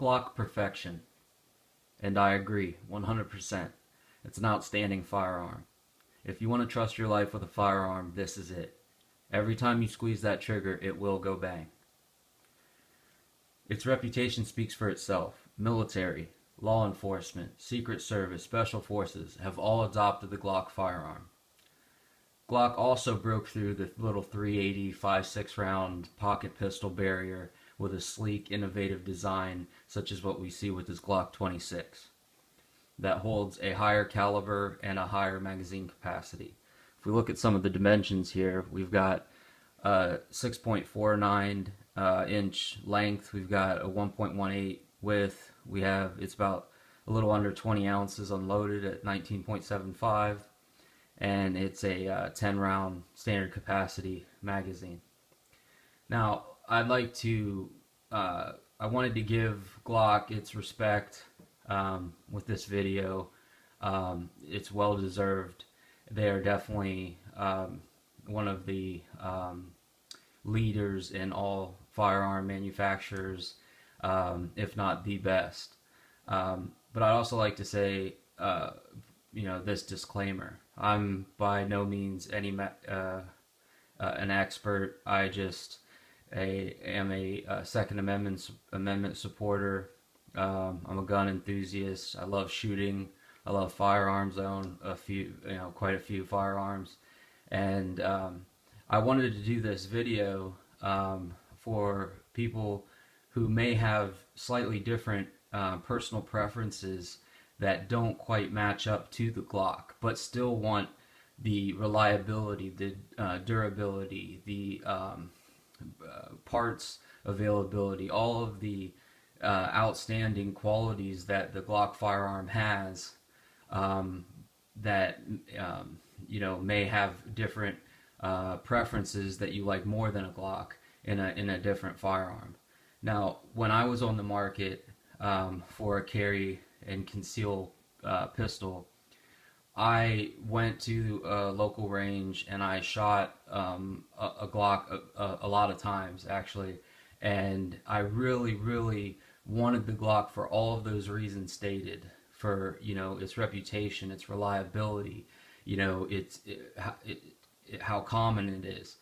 Glock perfection. And I agree, 100%. It's an outstanding firearm. If you want to trust your life with a firearm, this is it. Every time you squeeze that trigger, it will go bang. Its reputation speaks for itself. Military, law enforcement, Secret Service, Special Forces have all adopted the Glock firearm. Glock also broke through the little 380 5.6 round pocket pistol barrier with a sleek, innovative design such as what we see with this Glock 26 that holds a higher caliber and a higher magazine capacity. If we look at some of the dimensions here, we've got 6.49 inch length, we've got a 1.18 width, it's about a little under 20 ounces unloaded at 19.75, and it's a 10 round standard capacity magazine. Now I wanted to give Glock its respect with this video. It's well deserved. They are definitely one of the leaders in all firearm manufacturers, if not the best. But I'd also like to say, this disclaimer. I'm by no means an expert. I just am a Second Amendment supporter. I'm a gun enthusiast. I love shooting. I love firearms. I own quite a few firearms, and I wanted to do this video for people who may have slightly different personal preferences that don't quite match up to the Glock, but still want the reliability, the durability, the parts availability, all of the outstanding qualities that the Glock firearm has, that may have different preferences that you like more than a Glock in a different firearm. Now, when I was on the market for a carry and conceal pistol, I went to a local range and I shot a Glock a lot of times, actually, and I really wanted the Glock for all of those reasons stated, for its reputation, its reliability, how common it is.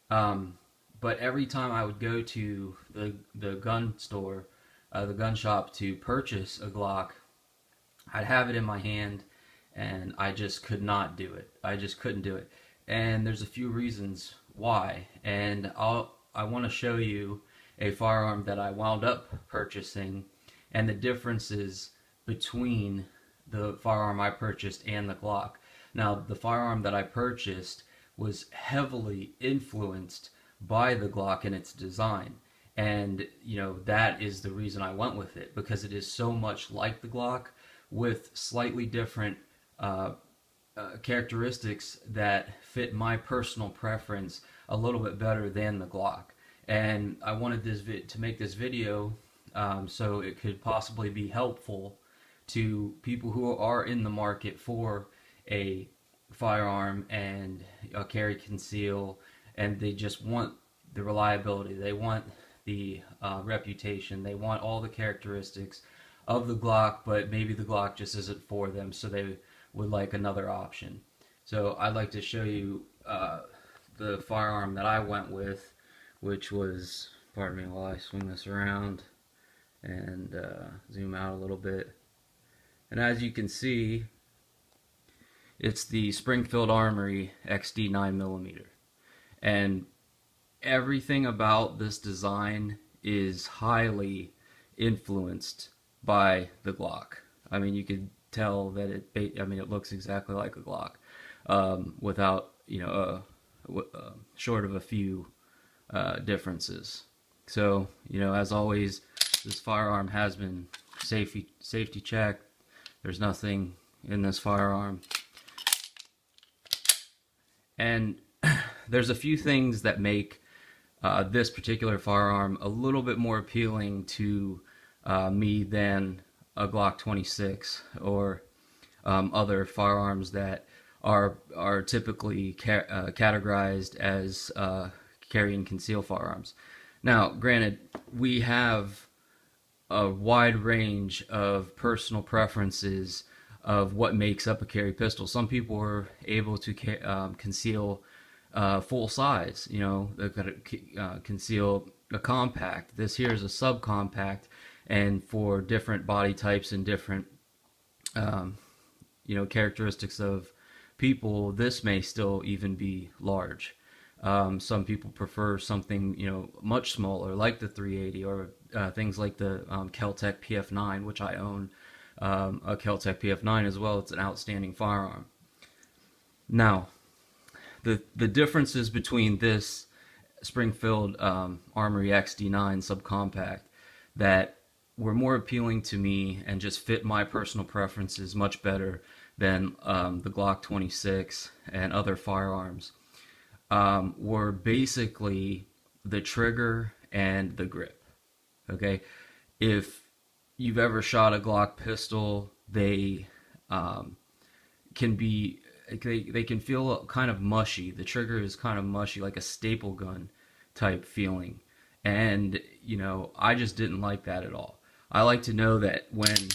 But every time I would go to the gun store, the gun shop, to purchase a Glock, I'd have it in my hand and I just could not do it. I just couldn't do it. And there's a few reasons why. And I want to show you a firearm that I wound up purchasing and the differences between the firearm I purchased and the Glock. Now, the firearm that I purchased was heavily influenced by the Glock and its design. And, that is the reason I went with it, because it is so much like the Glock with slightly different characteristics that fit my personal preference a little bit better than the Glock. And I wanted to make this video so it could possibly be helpful to people who are in the market for a firearm and a carry conceal, and they just want the reliability, they want the reputation, they want all the characteristics of the Glock, but maybe the Glock just isn't for them, so they would like another option. So I'd like to show you the firearm that I went with, which was, pardon me while I swing this around and zoom out a little bit. And as you can see, it's the Springfield Armory XD-9 mm. And everything about this design is highly influenced by the Glock. I mean, you could tell that it looks exactly like a Glock, without, short of a few differences. So, as always, this firearm has been safety checked. There's nothing in this firearm. And there's a few things that make this particular firearm a little bit more appealing to me than a Glock 26 or other firearms that are typically categorized as carry and conceal firearms. Now, granted, we have a wide range of personal preferences of what makes up a carry pistol. Some people are able to conceal full size. You know, they're going to conceal a compact. This here is a subcompact, and for different body types and different characteristics of people, this may still even be large. Some people prefer something, much smaller, like the 380, or things like the Kel-Tec PF9, which I own a Kel-Tec PF9 as well. It's an outstanding firearm. Now, the differences between this Springfield Armory XD-9 subcompact that were more appealing to me and just fit my personal preferences much better than the Glock 26 and other firearms were basically the trigger and the grip. Okay, if you've ever shot a Glock pistol, they can be they can feel kind of mushy. The trigger is kind of mushy, like a staple gun type feeling, and I just didn't like that at all. I like to know that when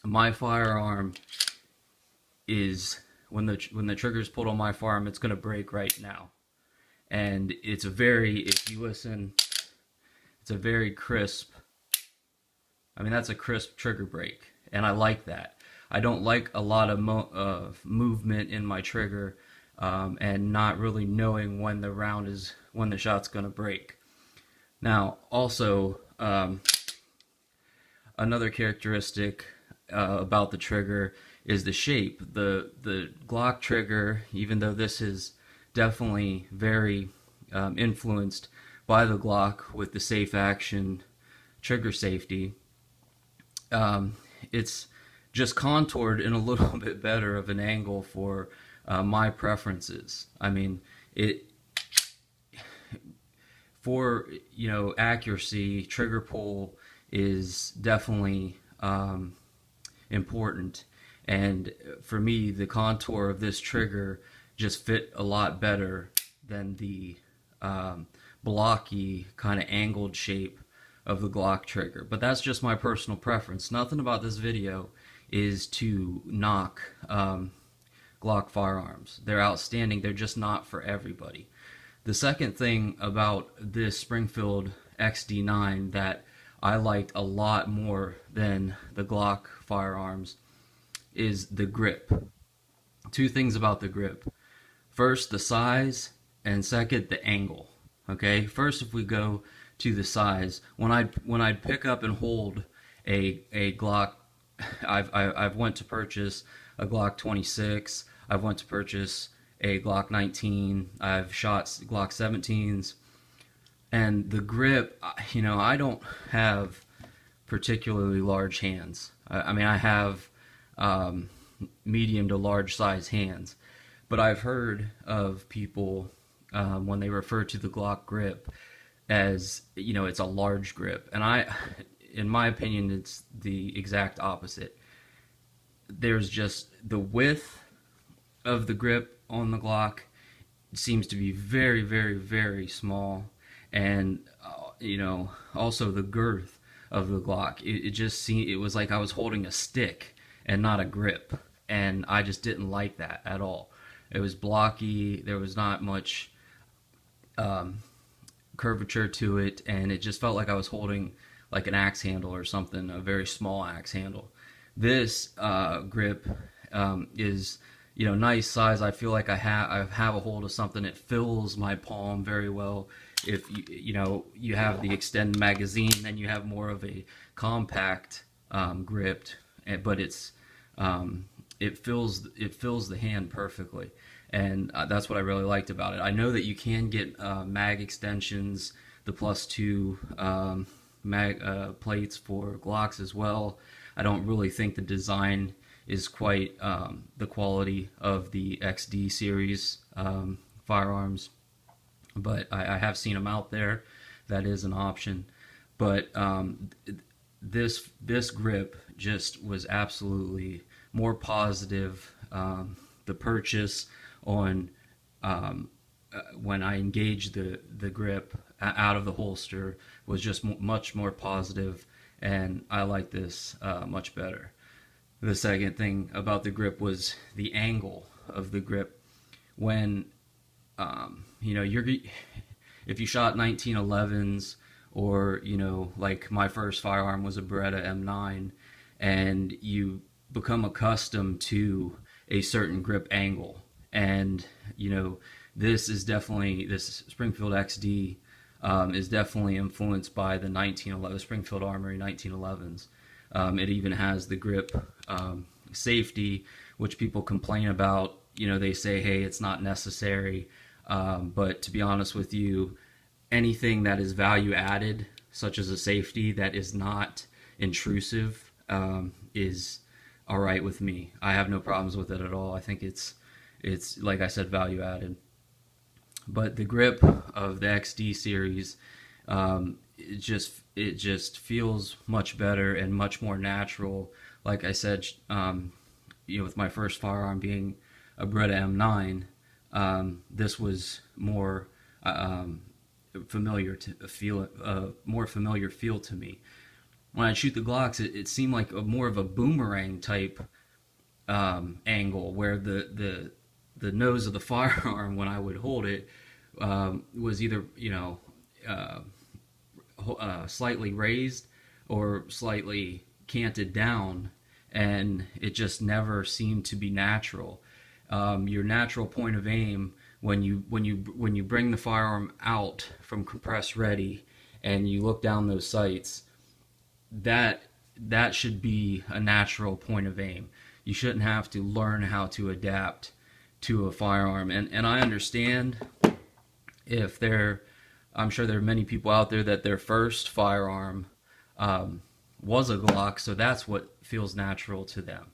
my firearm is when the trigger is pulled on my firearm, it's going to break right now. And it's a very, if you listen, it's a very crisp, that's a crisp trigger break, and I like that. I don't like a lot of movement in my trigger and not really knowing when the shot's going to break. Now, also, another characteristic about the trigger is the shape. The Glock trigger, even though this is definitely very influenced by the Glock with the safe action trigger safety, it's just contoured in a little bit better of an angle for my preferences. For accuracy, trigger pull is definitely important, and for me, the contour of this trigger just fit a lot better than the blocky kind of angled shape of the Glock trigger. But that's just my personal preference. Nothing about this video is to knock Glock firearms. They're outstanding. They're just not for everybody. The second thing about this Springfield XD-9 that I liked a lot more than the Glock firearms is the grip. Two things about the grip. First, the size, and second, the angle. Okay, first, if we go to the size, when I'd pick up and hold a Glock, I've went to purchase a Glock 26. I've went to purchase a Glock 19. I've shot Glock 17s, and the grip, I don't have particularly large hands. I have medium to large size hands, but I've heard of people when they refer to the Glock grip as it's a large grip, and in my opinion, it's the exact opposite. There's just the width of the grip on the Glock seems to be very, very, very small, and also the girth of the Glock. It was like I was holding a stick and not a grip, and I just didn't like that at all. It was blocky. There was not much curvature to it, and it just felt like I was holding like an axe handle or something, a very small axe handle. This grip is nice size. I feel like I have a hold of something. It fills my palm very well. If you have the extended magazine, then you have more of a compact grip, but it fills the hand perfectly, and that's what I really liked about it. I know that you can get mag extensions, the +2 mag plates for Glocks as well. I don't really think the design is quite the quality of the XD series firearms, but I have seen them out there. That is an option, but this grip just was absolutely more positive. The purchase on when I engaged the grip out of the holster was just much more positive, and I like this much better. The second thing about the grip was the angle of the grip. When you know, if you shot 1911s, or you know, like my first firearm was a Beretta M9, and you become accustomed to a certain grip angle, and you know, this Springfield XD is definitely influenced by the 1911 Springfield Armory 1911s. It even has the grip safety, which people complain about. You know, they say, hey, it's not necessary. But to be honest with you, anything that is value added, such as a safety that is not intrusive, is all right with me. I have no problems with it at all. I think it's like I said, value added. But the grip of the XD series, it just feels much better and much more natural. Like I said, you know, with my first firearm being a Beretta M9, this was more familiar feel to me. When I shoot the Glocks, it seemed like more of a boomerang type angle, where the nose of the firearm, when I would hold it, was either, you know, slightly raised or slightly canted down, and it just never seemed to be natural. Your natural point of aim, when you bring the firearm out from compress ready and you look down those sights, that should be a natural point of aim. You shouldn't have to learn how to adapt to a firearm. And I understand if I'm sure there are many people out there that their first firearm was a Glock, so that's what feels natural to them.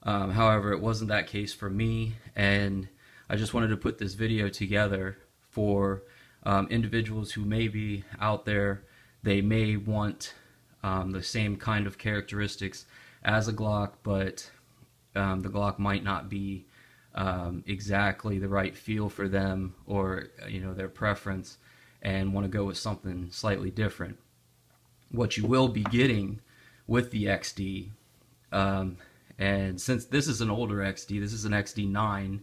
However, it wasn't that case for me, and I just wanted to put this video together for individuals who may be out there. They may want the same kind of characteristics as a Glock, but the Glock might not be exactly the right feel for them, or you know, their preference, and want to go with something slightly different. What you will be getting with the XD, and since this is an older XD, this is an XD-9.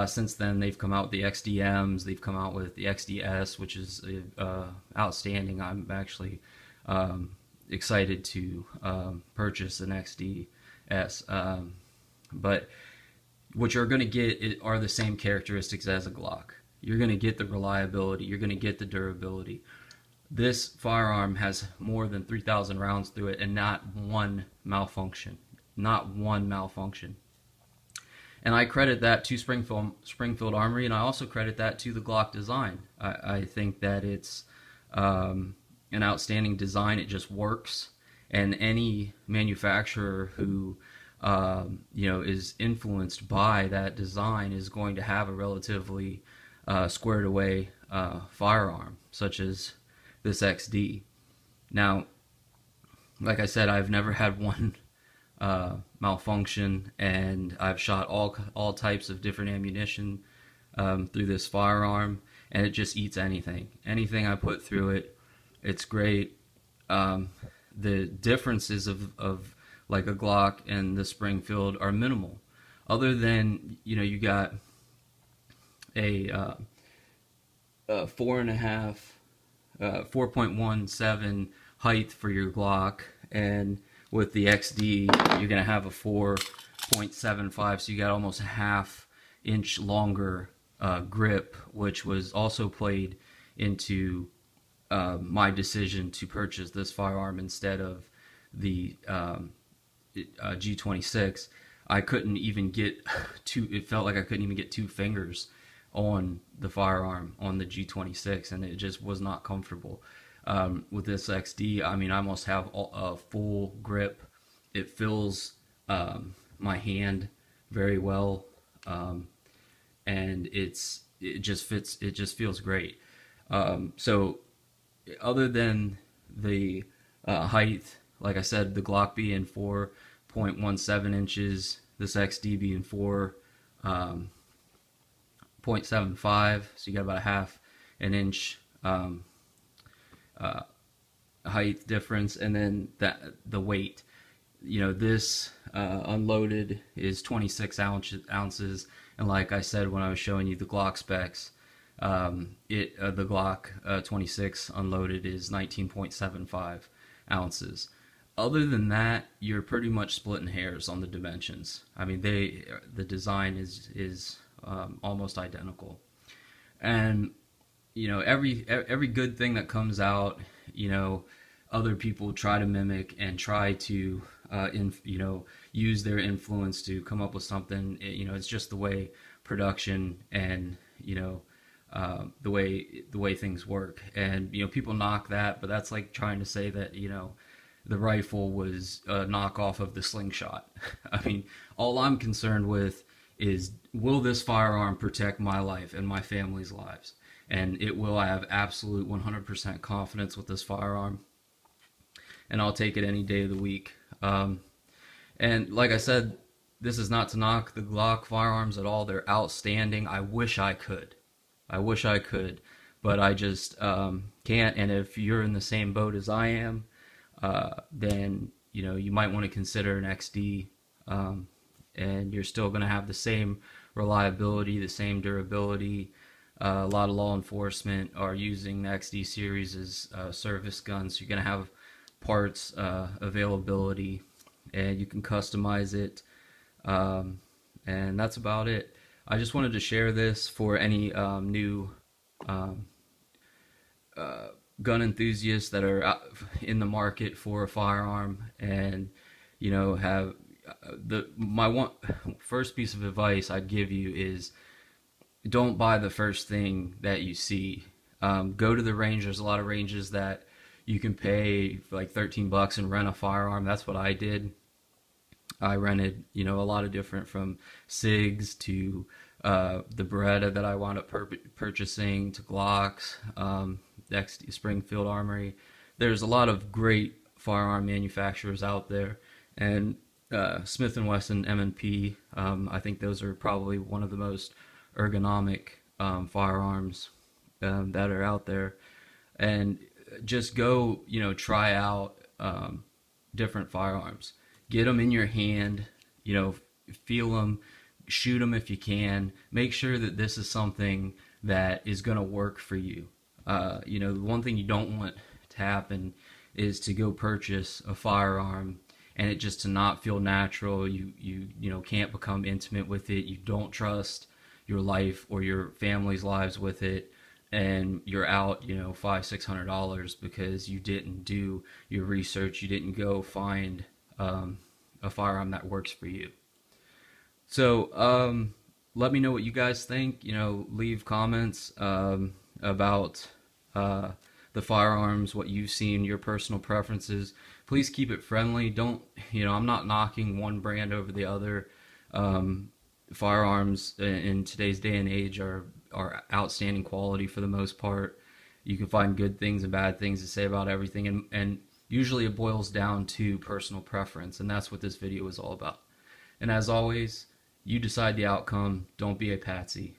Since then, they've come out with the XDMs, they've come out with the XDS, which is outstanding. I'm actually excited to purchase an XDS. But what you're going to get are the same characteristics as a Glock. You're going to get the reliability, you're going to get the durability. This firearm has more than 3,000 rounds through it, and not one malfunction. Not one malfunction. And I credit that to Springfield Armory, and I also credit that to the Glock design. I think that it's an outstanding design. It just works, and any manufacturer who you know, is influenced by that design is going to have a relatively squared away firearm, such as this XD. Now, like I said, I've never had one malfunction, and I've shot all types of different ammunition through this firearm, and it just eats anything I put through it. It's great. The differences of like a Glock and the Springfield are minimal, other than, you know, you got a 4.17 height for your Glock, and with the XD you're gonna have a 4.75, so you got almost a half-inch longer grip, which was also played into my decision to purchase this firearm instead of the G26. I couldn't even get it felt like I couldn't even get 2 fingers on the firearm on the G26, and it just was not comfortable. With this XD, I mean, I almost have a full grip. It fills my hand very well, and it just fits. It just feels great. So, other than the height, like I said, the Glock being 4.17 inches, this XD being 4.75, so you got about a half an inch height difference, and then the weight. This unloaded is 26 ounces, and like I said when I was showing you the Glock specs, the Glock 26 unloaded is 19.75 ounces. Other than that, you're pretty much splitting hairs on the dimensions. I mean, the design is almost identical, and every good thing that comes out, other people try to mimic and try to use their influence to come up with something. It's just the way production and the way things work. And people knock that, but that's like trying to say that the rifle was a knockoff of the slingshot. I mean, all I'm concerned with is, will this firearm protect my life and my family's lives? And it will. I have absolute 100% confidence with this firearm, and I'll take it any day of the week. And like I said, this is not to knock the Glock firearms at all. They're outstanding. I wish I could, but I just can't. And if you're in the same boat as I am, then you might want to consider an XD, and you're still going to have the same reliability, the same durability. A lot of law enforcement are using the XD series as service guns. So you're going to have parts availability, and you can customize it, and that's about it. I just wanted to share this for any new gun enthusiasts that are in the market for a firearm, and have my first piece of advice I'd give you is, don't buy the first thing that you see. Go to the range. There's a lot of ranges that you can pay like $13 and rent a firearm. That's what I did. I rented, a lot of different, from SIGs to the Beretta that I wound up purchasing, to Glocks, Springfield Armory. There's a lot of great firearm manufacturers out there, and Smith & Wesson, M&P, I think those are probably one of the most ergonomic firearms that are out there. And just go, try out different firearms. Get them in your hand, feel them, shoot them if you can. Make sure that this is something that is going to work for you. The one thing you don't want to happen is to go purchase a firearm and it just to not feel natural. You can't become intimate with it. You don't trust your life or your family's lives with it, and you're out $500-600 because you didn't do your research. You didn't go find a firearm that works for you. So let me know what you guys think. Leave comments about the firearms, what you've seen, your personal preferences. Please keep it friendly. Don't, I'm not knocking one brand over the other. Firearms in today's day and age are outstanding quality for the most part. You can find good things and bad things to say about everything, and usually it boils down to personal preference, and that's what this video is all about. And as always, you decide the outcome. Don't be a patsy.